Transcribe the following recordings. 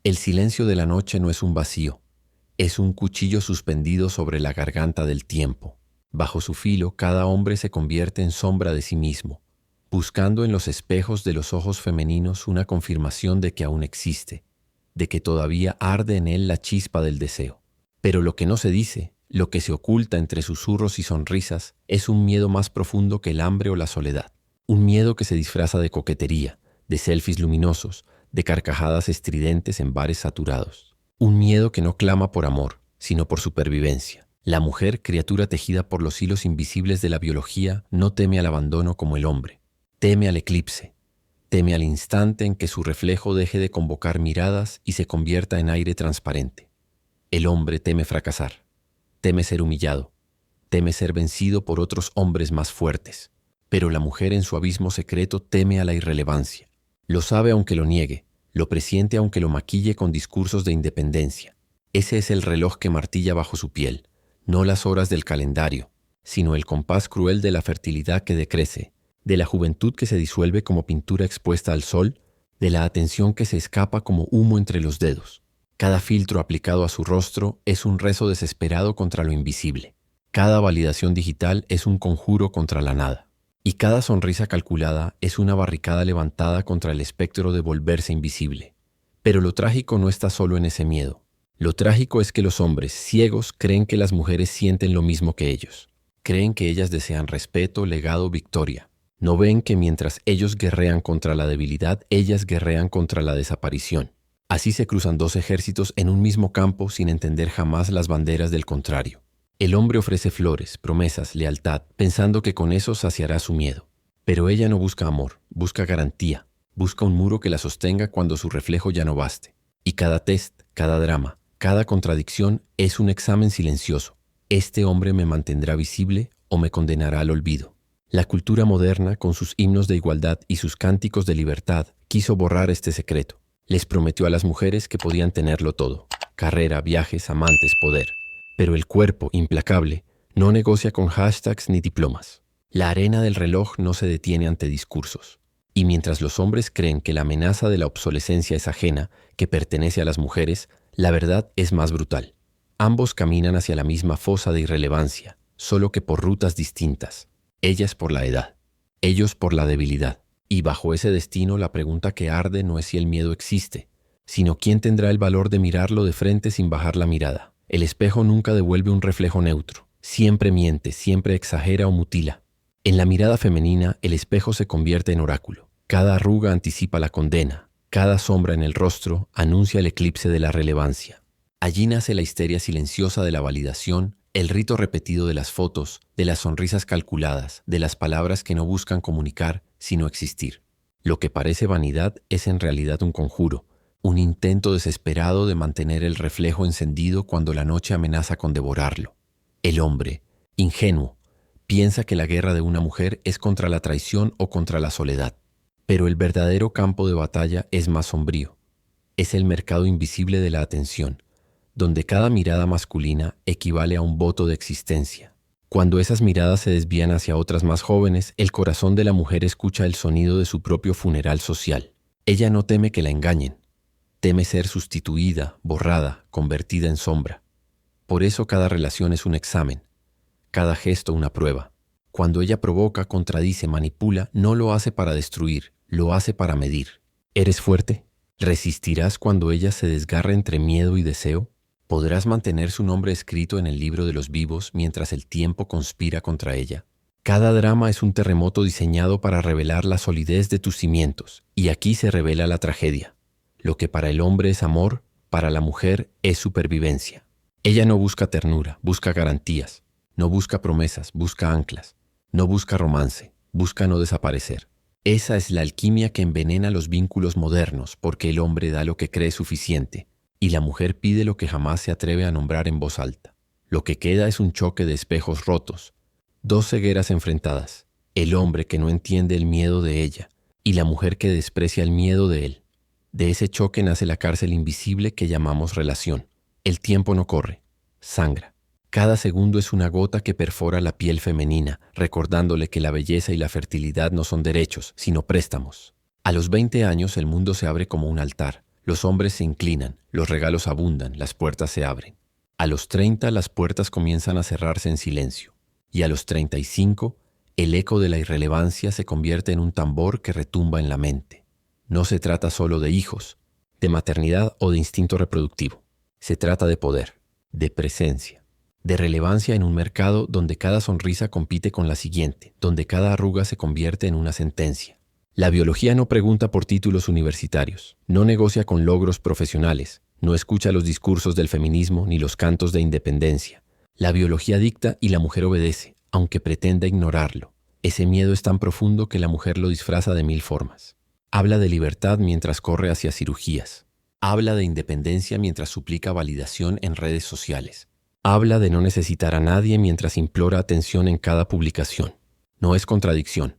El silencio de la noche no es un vacío, es un cuchillo suspendido sobre la garganta del tiempo. Bajo su filo, cada hombre se convierte en sombra de sí mismo, buscando en los espejos de los ojos femeninos una confirmación de que aún existe, de que todavía arde en él la chispa del deseo. Pero lo que no se dice, lo que se oculta entre susurros y sonrisas, es un miedo más profundo que el hambre o la soledad. Un miedo que se disfraza de coquetería, de selfies luminosos, de carcajadas estridentes en bares saturados. Un miedo que no clama por amor, sino por supervivencia. La mujer, criatura tejida por los hilos invisibles de la biología, no teme al abandono como el hombre. Teme al eclipse. Teme al instante en que su reflejo deje de convocar miradas y se convierta en aire transparente. El hombre teme fracasar. Teme ser humillado. Teme ser vencido por otros hombres más fuertes. Pero la mujer en su abismo secreto teme a la irrelevancia. Lo sabe aunque lo niegue. Lo presiente aunque lo maquille con discursos de independencia. Ese es el reloj que martilla bajo su piel, no las horas del calendario, sino el compás cruel de la fertilidad que decrece, de la juventud que se disuelve como pintura expuesta al sol, de la atención que se escapa como humo entre los dedos. Cada filtro aplicado a su rostro es un rezo desesperado contra lo invisible. Cada validación digital es un conjuro contra la nada. Y cada sonrisa calculada es una barricada levantada contra el espectro de volverse invisible. Pero lo trágico no está solo en ese miedo. Lo trágico es que los hombres ciegos creen que las mujeres sienten lo mismo que ellos. Creen que ellas desean respeto, legado, victoria. No ven que mientras ellos guerrean contra la debilidad, ellas guerrean contra la desaparición. Así se cruzan dos ejércitos en un mismo campo sin entender jamás las banderas del contrario. El hombre ofrece flores, promesas, lealtad, pensando que con eso saciará su miedo. Pero ella no busca amor, busca garantía, busca un muro que la sostenga cuando su reflejo ya no baste. Y cada test, cada drama, cada contradicción es un examen silencioso. ¿Este hombre me mantendrá visible o me condenará al olvido? La cultura moderna, con sus himnos de igualdad y sus cánticos de libertad, quiso borrar este secreto. Les prometió a las mujeres que podían tenerlo todo: carrera, viajes, amantes, poder. Pero el cuerpo, implacable, no negocia con hashtags ni diplomas. La arena del reloj no se detiene ante discursos. Y mientras los hombres creen que la amenaza de la obsolescencia es ajena, que pertenece a las mujeres, la verdad es más brutal. Ambos caminan hacia la misma fosa de irrelevancia, solo que por rutas distintas. Ellas por la edad, ellos por la debilidad. Y bajo ese destino la pregunta que arde no es si el miedo existe, sino quién tendrá el valor de mirarlo de frente sin bajar la mirada. El espejo nunca devuelve un reflejo neutro. Siempre miente, siempre exagera o mutila. En la mirada femenina, el espejo se convierte en oráculo. Cada arruga anticipa la condena. Cada sombra en el rostro anuncia el eclipse de la relevancia. Allí nace la histeria silenciosa de la validación, el rito repetido de las fotos, de las sonrisas calculadas, de las palabras que no buscan comunicar, sino existir. Lo que parece vanidad es en realidad un conjuro, un intento desesperado de mantener el reflejo encendido cuando la noche amenaza con devorarlo. El hombre, ingenuo, piensa que la guerra de una mujer es contra la traición o contra la soledad. Pero el verdadero campo de batalla es más sombrío. Es el mercado invisible de la atención, donde cada mirada masculina equivale a un voto de existencia. Cuando esas miradas se desvían hacia otras más jóvenes, el corazón de la mujer escucha el sonido de su propio funeral social. Ella no teme que la engañen. Teme ser sustituida, borrada, convertida en sombra. Por eso cada relación es un examen, cada gesto una prueba. Cuando ella provoca, contradice, manipula, no lo hace para destruir, lo hace para medir. ¿Eres fuerte? ¿Resistirás cuando ella se desgarre entre miedo y deseo? ¿Podrás mantener su nombre escrito en el libro de los vivos mientras el tiempo conspira contra ella? Cada drama es un terremoto diseñado para revelar la solidez de tus cimientos, y aquí se revela la tragedia. Lo que para el hombre es amor, para la mujer es supervivencia. Ella no busca ternura, busca garantías. No busca promesas, busca anclas. No busca romance, busca no desaparecer. Esa es la alquimia que envenena los vínculos modernos, porque el hombre da lo que cree suficiente, y la mujer pide lo que jamás se atreve a nombrar en voz alta. Lo que queda es un choque de espejos rotos, dos cegueras enfrentadas, el hombre que no entiende el miedo de ella, y la mujer que desprecia el miedo de él. De ese choque nace la cárcel invisible que llamamos relación. El tiempo no corre, sangra. Cada segundo es una gota que perfora la piel femenina, recordándole que la belleza y la fertilidad no son derechos, sino préstamos. A los 20 años el mundo se abre como un altar. Los hombres se inclinan, los regalos abundan, las puertas se abren. A los 30 las puertas comienzan a cerrarse en silencio. Y a los 35, el eco de la irrelevancia se convierte en un tambor que retumba en la mente. No se trata solo de hijos, de maternidad o de instinto reproductivo. Se trata de poder, de presencia, de relevancia en un mercado donde cada sonrisa compite con la siguiente, donde cada arruga se convierte en una sentencia. La biología no pregunta por títulos universitarios, no negocia con logros profesionales, no escucha los discursos del feminismo ni los cantos de independencia. La biología dicta y la mujer obedece, aunque pretenda ignorarlo. Ese miedo es tan profundo que la mujer lo disfraza de 1000 formas. Habla de libertad mientras corre hacia cirugías. Habla de independencia mientras suplica validación en redes sociales. Habla de no necesitar a nadie mientras implora atención en cada publicación. No es contradicción.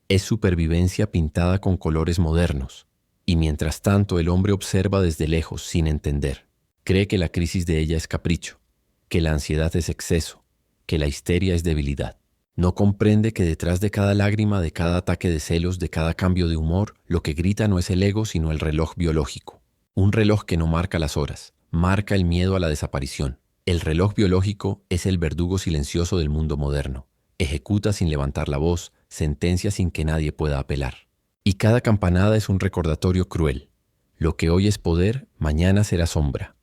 Es supervivencia pintada con colores modernos. Y mientras tanto el hombre observa desde lejos sin entender. Cree que la crisis de ella es capricho, que la ansiedad es exceso, que la histeria es debilidad. No comprende que detrás de cada lágrima, de cada ataque de celos, de cada cambio de humor, lo que grita no es el ego sino el reloj biológico. Un reloj que no marca las horas, marca el miedo a la desaparición. El reloj biológico es el verdugo silencioso del mundo moderno. Ejecuta sin levantar la voz, sentencia sin que nadie pueda apelar. Y cada campanada es un recordatorio cruel. Lo que hoy es poder, mañana será sombra.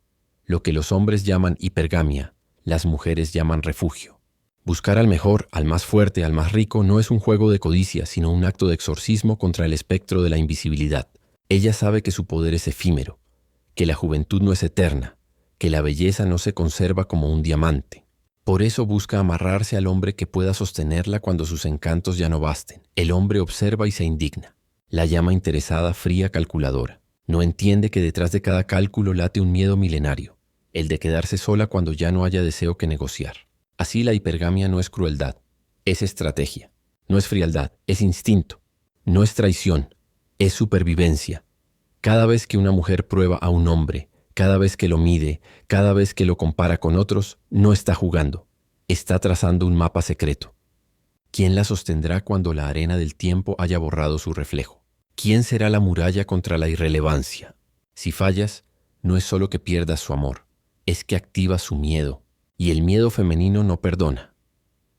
Lo que los hombres llaman hipergamia, las mujeres llaman refugio. Buscar al mejor, al más fuerte, al más rico no es un juego de codicia, sino un acto de exorcismo contra el espectro de la invisibilidad. Ella sabe que su poder es efímero, que la juventud no es eterna, que la belleza no se conserva como un diamante. Por eso busca amarrarse al hombre que pueda sostenerla cuando sus encantos ya no basten. El hombre observa y se indigna. La llama interesada, fría, calculadora. No entiende que detrás de cada cálculo late un miedo milenario, el de quedarse sola cuando ya no haya deseo que negociar. Así la hipergamia no es crueldad, es estrategia. No es frialdad, es instinto. No es traición, es supervivencia. Cada vez que una mujer prueba a un hombre, cada vez que lo mide, cada vez que lo compara con otros, no está jugando, está trazando un mapa secreto. ¿Quién la sostendrá cuando la arena del tiempo haya borrado su reflejo? ¿Quién será la muralla contra la irrelevancia? Si fallas, no es solo que pierdas su amor, es que activas su miedo. Y el miedo femenino no perdona.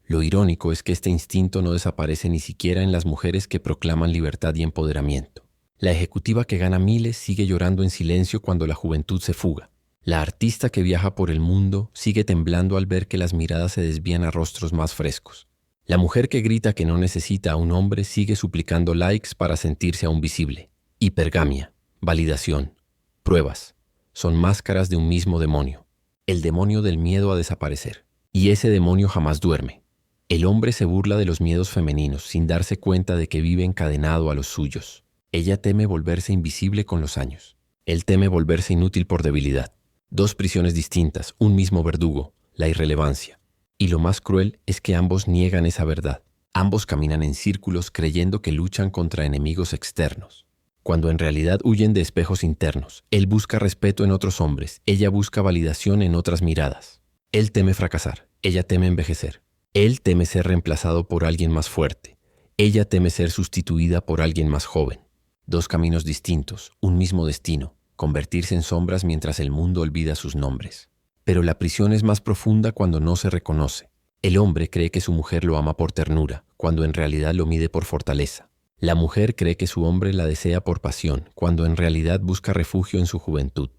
Lo irónico es que este instinto no desaparece ni siquiera en las mujeres que proclaman libertad y empoderamiento. La ejecutiva que gana miles sigue llorando en silencio cuando la juventud se fuga. La artista que viaja por el mundo sigue temblando al ver que las miradas se desvían a rostros más frescos. La mujer que grita que no necesita a un hombre sigue suplicando likes para sentirse aún visible. Hipergamia, validación, pruebas, son máscaras de un mismo demonio. El demonio del miedo a desaparecer. Y ese demonio jamás duerme. El hombre se burla de los miedos femeninos sin darse cuenta de que vive encadenado a los suyos. Ella teme volverse invisible con los años. Él teme volverse inútil por debilidad. Dos prisiones distintas, un mismo verdugo, la irrelevancia. Y lo más cruel es que ambos niegan esa verdad. Ambos caminan en círculos creyendo que luchan contra enemigos externos, cuando en realidad huyen de espejos internos. Él busca respeto en otros hombres, ella busca validación en otras miradas. Él teme fracasar, ella teme envejecer. Él teme ser reemplazado por alguien más fuerte, ella teme ser sustituida por alguien más joven. Dos caminos distintos, un mismo destino, convertirse en sombras mientras el mundo olvida sus nombres. Pero la prisión es más profunda cuando no se reconoce. El hombre cree que su mujer lo ama por ternura, cuando en realidad lo mide por fortaleza. La mujer cree que su hombre la desea por pasión, cuando en realidad busca refugio en su juventud.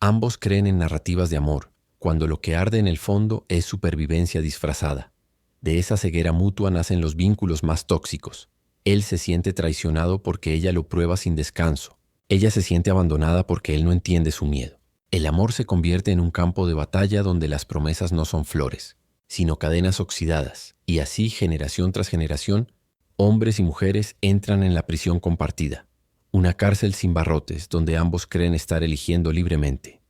Ambos creen en narrativas de amor, cuando lo que arde en el fondo es supervivencia disfrazada. De esa ceguera mutua nacen los vínculos más tóxicos. Él se siente traicionado porque ella lo prueba sin descanso. Ella se siente abandonada porque él no entiende su miedo. El amor se convierte en un campo de batalla donde las promesas no son flores, sino cadenas oxidadas, y así, generación tras generación, hombres y mujeres entran en la prisión compartida, una cárcel sin barrotes donde ambos creen estar eligiendo libremente,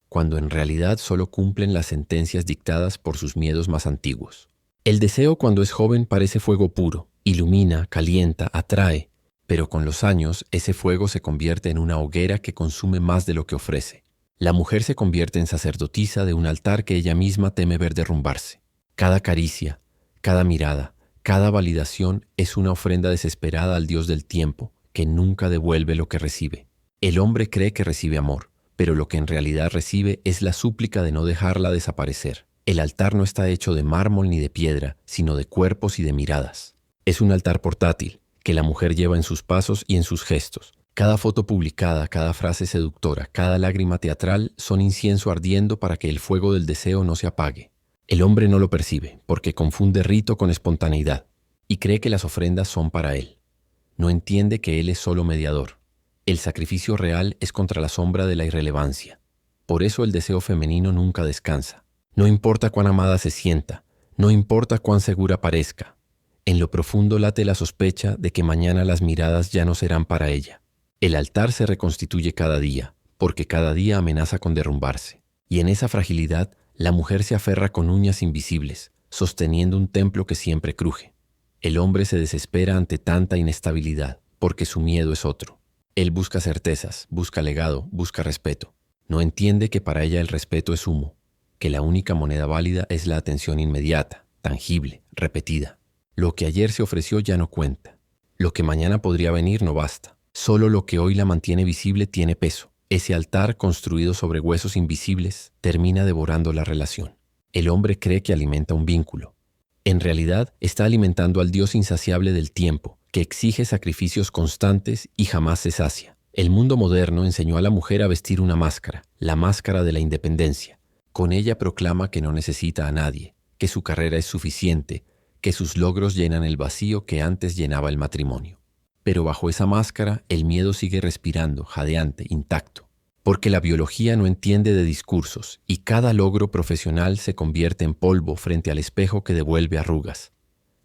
cuando en realidad solo cumplen las sentencias dictadas por sus miedos más antiguos. El deseo cuando es joven parece fuego puro, ilumina, calienta, atrae, pero con los años ese fuego se convierte en una hoguera que consume más de lo que ofrece. La mujer se convierte en sacerdotisa de un altar que ella misma teme ver derrumbarse. Cada caricia, cada mirada, cada validación es una ofrenda desesperada al Dios del tiempo, que nunca devuelve lo que recibe. El hombre cree que recibe amor, pero lo que en realidad recibe es la súplica de no dejarla desaparecer. El altar no está hecho de mármol ni de piedra, sino de cuerpos y de miradas. Es un altar portátil, que la mujer lleva en sus pasos y en sus gestos. Cada foto publicada, cada frase seductora, cada lágrima teatral son incienso ardiendo para que el fuego del deseo no se apague. El hombre no lo percibe, porque confunde rito con espontaneidad, y cree que las ofrendas son para él. No entiende que él es solo mediador. El sacrificio real es contra la sombra de la irrelevancia. Por eso el deseo femenino nunca descansa. No importa cuán amada se sienta, no importa cuán segura parezca. En lo profundo late la sospecha de que mañana las miradas ya no serán para ella. El altar se reconstituye cada día, porque cada día amenaza con derrumbarse. Y en esa fragilidad, la mujer se aferra con uñas invisibles, sosteniendo un templo que siempre cruje. El hombre se desespera ante tanta inestabilidad, porque su miedo es otro. Él busca certezas, busca legado, busca respeto. No entiende que para ella el respeto es humo, que la única moneda válida es la atención inmediata, tangible, repetida. Lo que ayer se ofreció ya no cuenta. Lo que mañana podría venir no basta. Solo lo que hoy la mantiene visible tiene peso. Ese altar, construido sobre huesos invisibles, termina devorando la relación. El hombre cree que alimenta un vínculo. En realidad, está alimentando al Dios insaciable del tiempo, que exige sacrificios constantes y jamás se sacia. El mundo moderno enseñó a la mujer a vestir una máscara, la máscara de la independencia. Con ella proclama que no necesita a nadie, que su carrera es suficiente, que sus logros llenan el vacío que antes llenaba el matrimonio. Pero bajo esa máscara, el miedo sigue respirando, jadeante, intacto. Porque la biología no entiende de discursos y cada logro profesional se convierte en polvo frente al espejo que devuelve arrugas.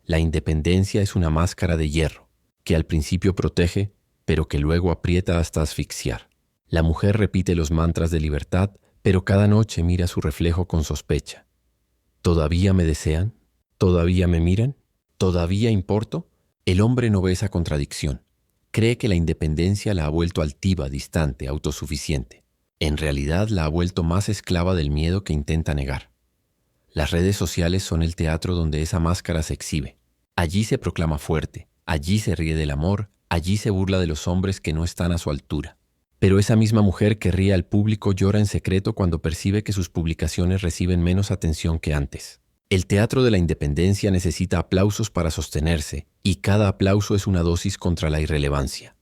La independencia es una máscara de hierro, que al principio protege, pero que luego aprieta hasta asfixiar. La mujer repite los mantras de libertad, pero cada noche mira su reflejo con sospecha. ¿Todavía me desean? ¿Todavía me miran? ¿Todavía importo? El hombre no ve esa contradicción. Cree que la independencia la ha vuelto altiva, distante, autosuficiente. En realidad la ha vuelto más esclava del miedo que intenta negar. Las redes sociales son el teatro donde esa máscara se exhibe. Allí se proclama fuerte, allí se ríe del amor, allí se burla de los hombres que no están a su altura. Pero esa misma mujer que ríe al público llora en secreto cuando percibe que sus publicaciones reciben menos atención que antes. El teatro de la independencia necesita aplausos para sostenerse, y cada aplauso es una dosis contra la irrelevancia.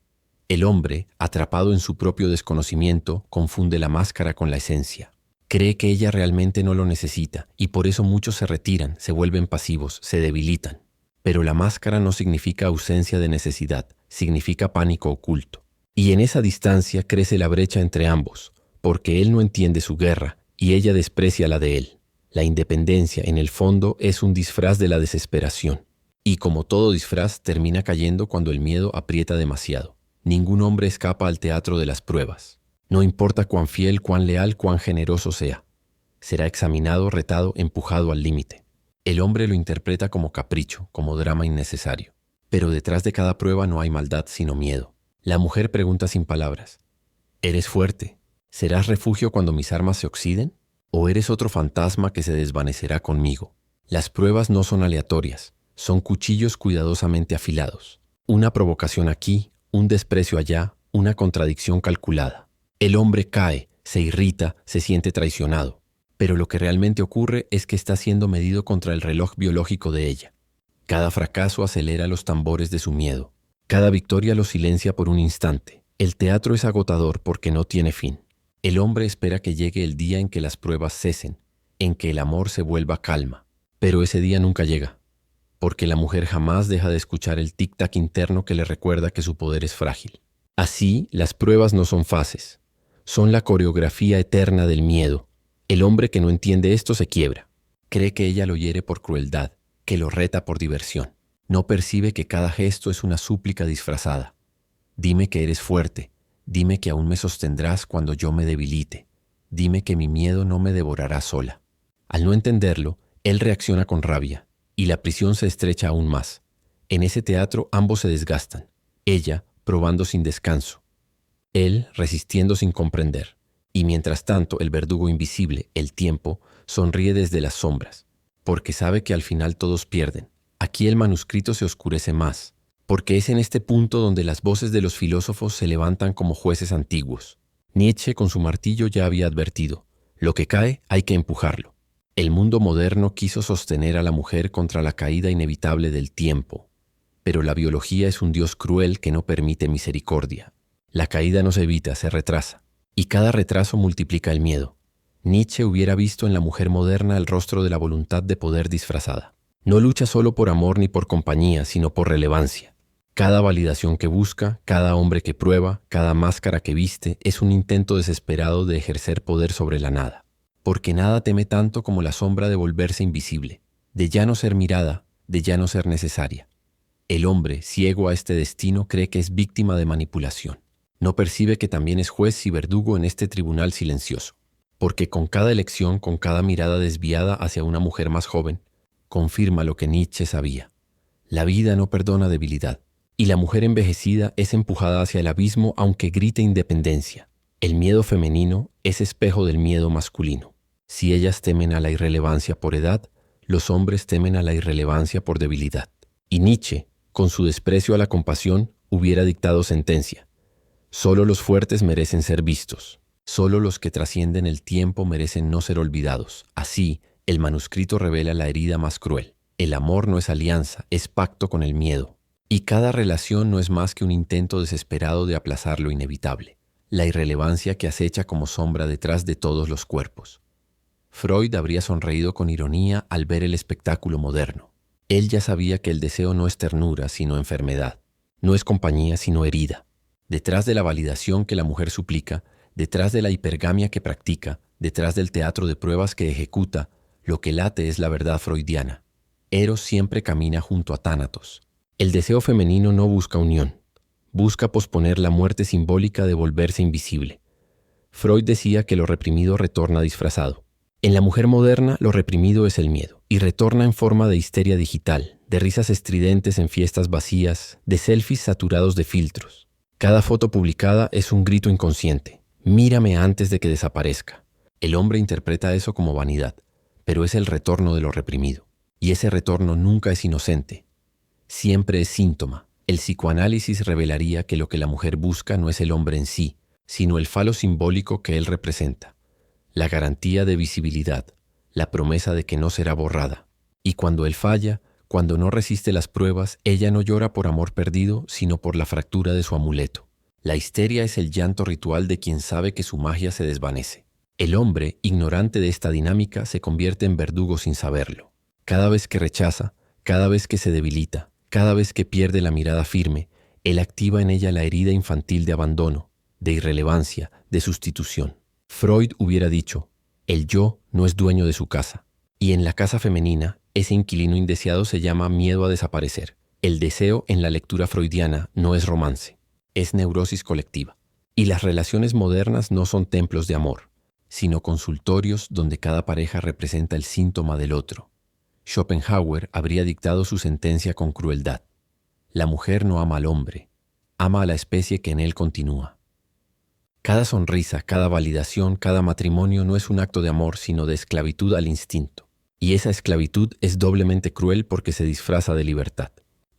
El hombre, atrapado en su propio desconocimiento, confunde la máscara con la esencia. Cree que ella realmente no lo necesita, y por eso muchos se retiran, se vuelven pasivos, se debilitan. Pero la máscara no significa ausencia de necesidad, significa pánico oculto. Y en esa distancia crece la brecha entre ambos, porque él no entiende su guerra, y ella desprecia la de él. La independencia, en el fondo, es un disfraz de la desesperación. Y como todo disfraz, termina cayendo cuando el miedo aprieta demasiado. Ningún hombre escapa al teatro de las pruebas. No importa cuán fiel, cuán leal, cuán generoso sea. Será examinado, retado, empujado al límite. El hombre lo interpreta como capricho, como drama innecesario. Pero detrás de cada prueba no hay maldad, sino miedo. La mujer pregunta sin palabras. ¿Eres fuerte? ¿Serás refugio cuando mis armas se oxiden? ¿O eres otro fantasma que se desvanecerá conmigo? Las pruebas no son aleatorias, son cuchillos cuidadosamente afilados. Una provocación aquí, un desprecio allá, una contradicción calculada. El hombre cae, se irrita, se siente traicionado. Pero lo que realmente ocurre es que está siendo medido contra el reloj biológico de ella. Cada fracaso acelera los tambores de su miedo. Cada victoria lo silencia por un instante. El teatro es agotador porque no tiene fin. El hombre espera que llegue el día en que las pruebas cesen, en que el amor se vuelva calma. Pero ese día nunca llega, porque la mujer jamás deja de escuchar el tic-tac interno que le recuerda que su poder es frágil. Así, las pruebas no son fases, son la coreografía eterna del miedo. El hombre que no entiende esto se quiebra. Cree que ella lo hiere por crueldad, que lo reta por diversión. No percibe que cada gesto es una súplica disfrazada. Dime que eres fuerte. Dime que aún me sostendrás cuando yo me debilite. Dime que mi miedo no me devorará sola. Al no entenderlo, él reacciona con rabia, y la prisión se estrecha aún más. En ese teatro ambos se desgastan. Ella, probando sin descanso. Él, resistiendo sin comprender. Y mientras tanto, el verdugo invisible, el tiempo, sonríe desde las sombras, porque sabe que al final todos pierden. Aquí el manuscrito se oscurece más, porque es en este punto donde las voces de los filósofos se levantan como jueces antiguos. Nietzsche con su martillo ya había advertido, lo que cae hay que empujarlo. El mundo moderno quiso sostener a la mujer contra la caída inevitable del tiempo, pero la biología es un Dios cruel que no permite misericordia. La caída no se evita, se retrasa, y cada retraso multiplica el miedo. Nietzsche hubiera visto en la mujer moderna el rostro de la voluntad de poder disfrazada. No lucha solo por amor ni por compañía, sino por relevancia. Cada validación que busca, cada hombre que prueba, cada máscara que viste, es un intento desesperado de ejercer poder sobre la nada. Porque nada teme tanto como la sombra de volverse invisible, de ya no ser mirada, de ya no ser necesaria. El hombre, ciego a este destino, cree que es víctima de manipulación. No percibe que también es juez y verdugo en este tribunal silencioso. Porque con cada elección, con cada mirada desviada hacia una mujer más joven, confirma lo que Nietzsche sabía. La vida no perdona debilidad, y la mujer envejecida es empujada hacia el abismo aunque grite independencia. El miedo femenino es espejo del miedo masculino. Si ellas temen a la irrelevancia por edad, los hombres temen a la irrelevancia por debilidad. Y Nietzsche, con su desprecio a la compasión, hubiera dictado sentencia. Solo los fuertes merecen ser vistos. Solo los que trascienden el tiempo merecen no ser olvidados. Así, el manuscrito revela la herida más cruel. El amor no es alianza, es pacto con el miedo. Y cada relación no es más que un intento desesperado de aplazar lo inevitable. La irrelevancia que acecha como sombra detrás de todos los cuerpos. Freud habría sonreído con ironía al ver el espectáculo moderno. Él ya sabía que el deseo no es ternura, sino enfermedad. No es compañía, sino herida. Detrás de la validación que la mujer suplica, detrás de la hipergamia que practica, detrás del teatro de pruebas que ejecuta, lo que late es la verdad freudiana. Eros siempre camina junto a Tánatos. El deseo femenino no busca unión. Busca posponer la muerte simbólica de volverse invisible. Freud decía que lo reprimido retorna disfrazado. En la mujer moderna, lo reprimido es el miedo, y retorna en forma de histeria digital, de risas estridentes en fiestas vacías, de selfies saturados de filtros. Cada foto publicada es un grito inconsciente. Mírame antes de que desaparezca. El hombre interpreta eso como vanidad, pero es el retorno de lo reprimido. Y ese retorno nunca es inocente. Siempre es síntoma. El psicoanálisis revelaría que lo que la mujer busca no es el hombre en sí, sino el falo simbólico que él representa. La garantía de visibilidad, la promesa de que no será borrada. Y cuando él falla, cuando no resiste las pruebas, ella no llora por amor perdido, sino por la fractura de su amuleto. La histeria es el llanto ritual de quien sabe que su magia se desvanece. El hombre, ignorante de esta dinámica, se convierte en verdugo sin saberlo. Cada vez que rechaza, cada vez que se debilita, cada vez que pierde la mirada firme, él activa en ella la herida infantil de abandono, de irrelevancia, de sustitución. Freud hubiera dicho, el yo no es dueño de su casa. Y en la casa femenina, ese inquilino indeseado se llama miedo a desaparecer. El deseo en la lectura freudiana no es romance. Es neurosis colectiva. Y las relaciones modernas no son templos de amor, sino consultorios donde cada pareja representa el síntoma del otro. Schopenhauer habría dictado su sentencia con crueldad. La mujer no ama al hombre, ama a la especie que en él continúa. Cada sonrisa, cada validación, cada matrimonio no es un acto de amor, sino de esclavitud al instinto. Y esa esclavitud es doblemente cruel porque se disfraza de libertad.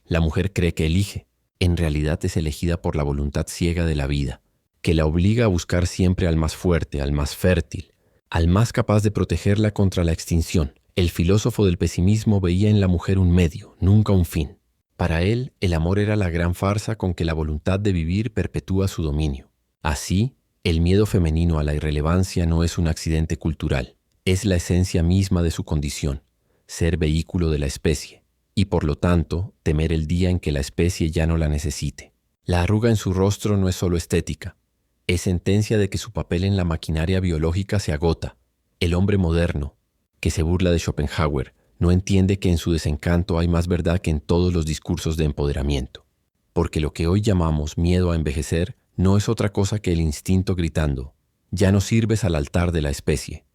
La mujer cree que elige. En realidad es elegida por la voluntad ciega de la vida, que la obliga a buscar siempre al más fuerte, al más fértil, al más capaz de protegerla contra la extinción. El filósofo del pesimismo veía en la mujer un medio, nunca un fin. Para él, el amor era la gran farsa con que la voluntad de vivir perpetúa su dominio. Así, el miedo femenino a la irrelevancia no es un accidente cultural, es la esencia misma de su condición, ser vehículo de la especie. Y por lo tanto, temer el día en que la especie ya no la necesite. La arruga en su rostro no es solo estética, es sentencia de que su papel en la maquinaria biológica se agota. El hombre moderno, que se burla de Schopenhauer, no entiende que en su desencanto hay más verdad que en todos los discursos de empoderamiento. Porque lo que hoy llamamos miedo a envejecer no es otra cosa que el instinto gritando, ya no sirves al altar de la especie.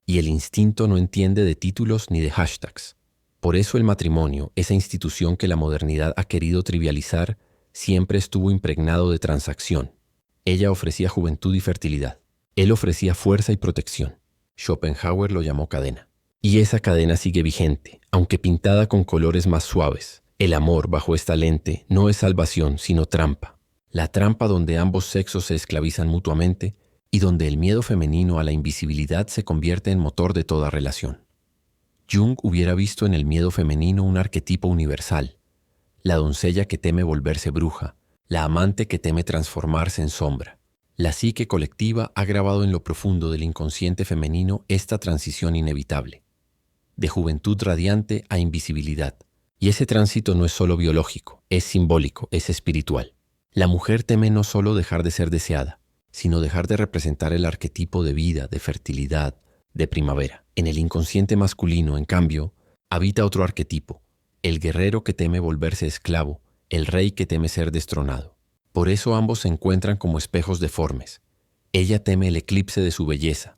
Y el instinto no entiende de títulos ni de hashtags. Por eso el matrimonio, esa institución que la modernidad ha querido trivializar, siempre estuvo impregnado de transacción. Ella ofrecía juventud y fertilidad. Él ofrecía fuerza y protección. Schopenhauer lo llamó cadena. Y esa cadena sigue vigente, aunque pintada con colores más suaves. El amor, bajo esta lente, no es salvación, sino trampa. La trampa donde ambos sexos se esclavizan mutuamente y donde el miedo femenino a la invisibilidad se convierte en motor de toda relación. Jung hubiera visto en el miedo femenino un arquetipo universal: la doncella que teme volverse bruja, la amante que teme transformarse en sombra. La psique colectiva ha grabado en lo profundo del inconsciente femenino esta transición inevitable, de juventud radiante a invisibilidad. Y ese tránsito no es solo biológico, es simbólico, es espiritual. La mujer teme no solo dejar de ser deseada, sino dejar de representar el arquetipo de vida, de fertilidad, de primavera. En el inconsciente masculino, en cambio, habita otro arquetipo: el guerrero que teme volverse esclavo, el rey que teme ser destronado. Por eso ambos se encuentran como espejos deformes. Ella teme el eclipse de su belleza,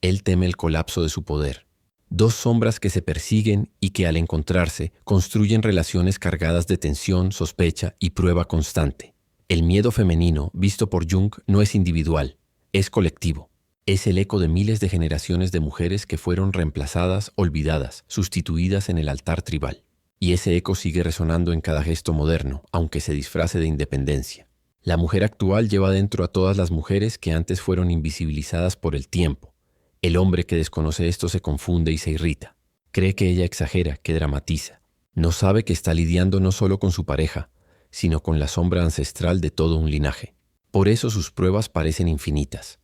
él teme el colapso de su poder. Dos sombras que se persiguen y que al encontrarse construyen relaciones cargadas de tensión, sospecha y prueba constante. El miedo femenino, visto por Jung, no es individual, es colectivo. Es el eco de miles de generaciones de mujeres que fueron reemplazadas, olvidadas, sustituidas en el altar tribal. Y ese eco sigue resonando en cada gesto moderno, aunque se disfrace de independencia. La mujer actual lleva dentro a todas las mujeres que antes fueron invisibilizadas por el tiempo. El hombre que desconoce esto se confunde y se irrita. Cree que ella exagera, que dramatiza. No sabe que está lidiando no solo con su pareja, sino con la sombra ancestral de todo un linaje. Por eso sus pruebas parecen infinitas.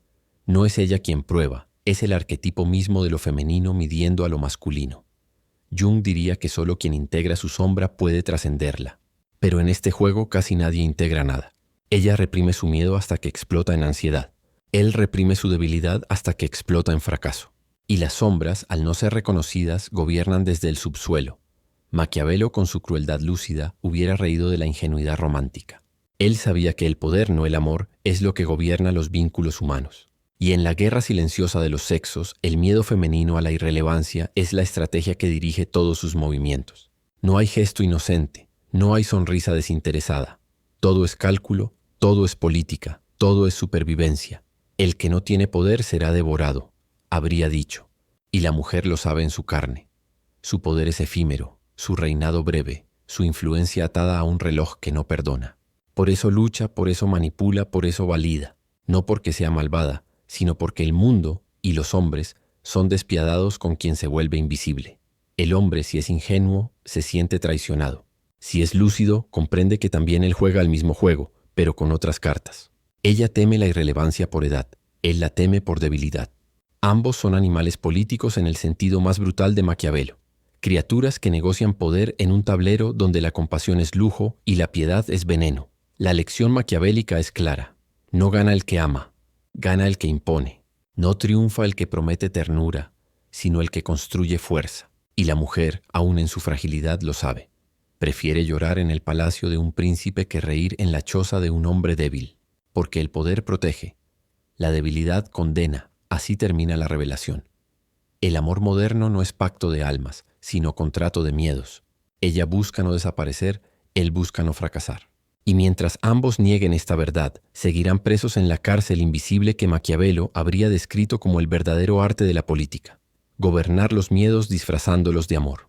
No es ella quien prueba, es el arquetipo mismo de lo femenino midiendo a lo masculino. Jung diría que solo quien integra su sombra puede trascenderla. Pero en este juego casi nadie integra nada. Ella reprime su miedo hasta que explota en ansiedad. Él reprime su debilidad hasta que explota en fracaso. Y las sombras, al no ser reconocidas, gobiernan desde el subsuelo. Maquiavelo, con su crueldad lúcida, hubiera reído de la ingenuidad romántica. Él sabía que el poder, no el amor, es lo que gobierna los vínculos humanos. Y en la guerra silenciosa de los sexos, el miedo femenino a la irrelevancia es la estrategia que dirige todos sus movimientos. No hay gesto inocente, no hay sonrisa desinteresada. Todo es cálculo, todo es política, todo es supervivencia. El que no tiene poder será devorado, habría dicho, y la mujer lo sabe en su carne. Su poder es efímero, su reinado breve, su influencia atada a un reloj que no perdona. Por eso lucha, por eso manipula, por eso valida, no porque sea malvada, sino porque el mundo y los hombres son despiadados con quien se vuelve invisible. El hombre, si es ingenuo, se siente traicionado. Si es lúcido, comprende que también él juega el mismo juego, pero con otras cartas. Ella teme la irrelevancia por edad, él la teme por debilidad. Ambos son animales políticos en el sentido más brutal de Maquiavelo, criaturas que negocian poder en un tablero donde la compasión es lujo y la piedad es veneno. La lección maquiavélica es clara: no gana el que ama, gana el que impone. No triunfa el que promete ternura, sino el que construye fuerza. Y la mujer, aun en su fragilidad, lo sabe. Prefiere llorar en el palacio de un príncipe que reír en la choza de un hombre débil. Porque el poder protege, la debilidad condena, así termina la revelación. El amor moderno no es pacto de almas, sino contrato de miedos. Ella busca no desaparecer, él busca no fracasar. Y mientras ambos nieguen esta verdad, seguirán presos en la cárcel invisible que Maquiavelo habría descrito como el verdadero arte de la política: gobernar los miedos disfrazándolos de amor.